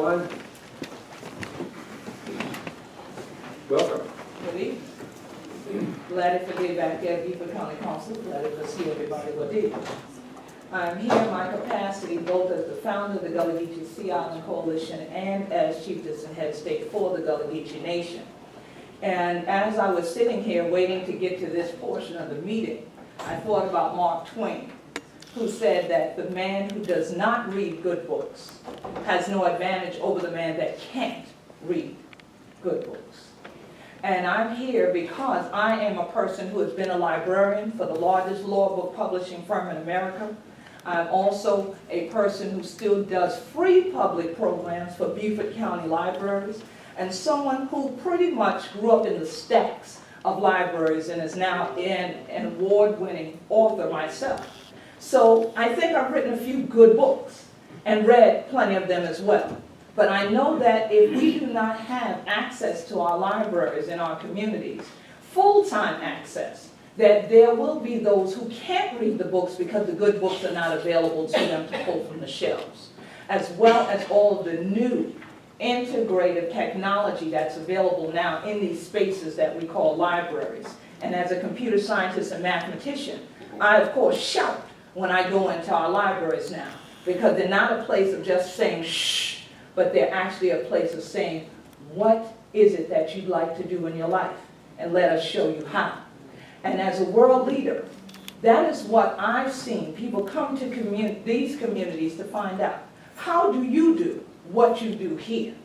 everyone. Welcome. Good evening. Glad to be back at Beaufort County Council. Glad to see everybody what did. I'm here in my capacity both as the founder of the Gullah Geechee Sea Island Coalition and as Chiefess and Head State for the Gullah Geechee Nation. And as I was sitting here waiting to get to this portion of the meeting, I thought about Mark Twain, who said that the man who does not read good books has no advantage over the man that can't read good books. And I'm here because I am a person who has been a librarian for the largest law book publishing firm in America. I'm also a person who still does free public programs for Beaufort County libraries, and someone who pretty much grew up in the stacks of libraries and is now an award-winning author myself. So I think I've written a few good books and read plenty of them as well. But I know that if we do not have access to our libraries in our communities, full-time access, that there will be those who can't read the books because the good books are not available to them to pull from the shelves, as well as all of the new integrative technology that's available now in these spaces that we call libraries. And as a computer scientist and mathematician, I of course shout when I go into our libraries now, because they're not a place of just saying shh, but they're actually a place of saying, what is it that you'd like to do in your life? And let us show you how. And as a world leader, that is what I've seen. People come to these communities to find out, how do you do what you do here?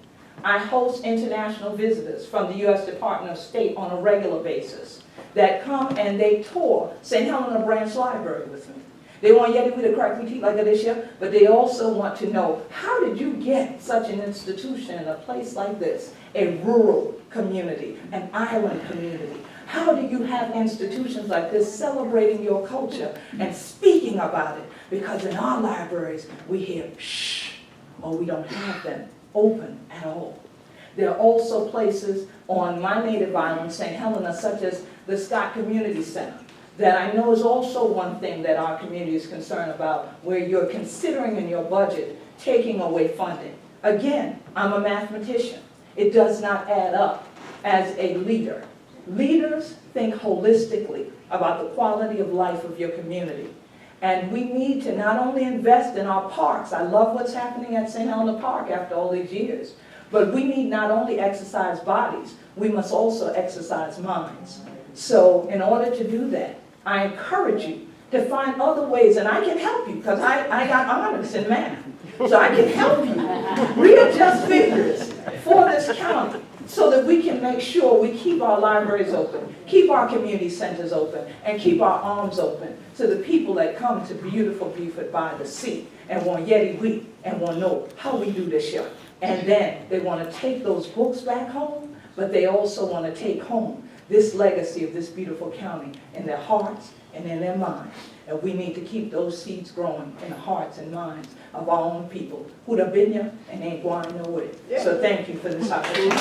I host international visitors from the U.S. Department of State on a regular basis that come and they tour St. Helena Branch Library with me. They want Yeti with a crack teeth like this year, but they also want to know, how did you get such an institution in a place like this, a rural community, an island community? How do you have institutions like this celebrating your culture and speaking about it? Because in our libraries, we hear shh, or we don't have them open at all. There are also places on my native island, St. Helena, such as the Scott Community Center, that I know is also one thing that our community is concerned about, where you're considering in your budget taking away funding. Again, I'm a mathematician. It does not add up as a leader. Leaders think holistically about the quality of life of your community. And we need to not only invest in our parks. I love what's happening at St. Helena Park after all these years. But we need not only exercise bodies, we must also exercise minds. So in order to do that, I encourage you to find other ways, and I can help you because I got honors in math. So I can help you readjust figures for this county so that we can make sure we keep our libraries open, keep our community centers open, and keep our arms open to the people that come to beautiful Beaufort by the sea and want Yeti wheat and want to know how we do this here. And then they want to take those books back home, but they also want to take home this legacy of this beautiful county in their hearts and in their minds. And we need to keep those seeds growing in the hearts and minds of our own people who'd have been here and ain't going nowhere. So thank you for this opportunity.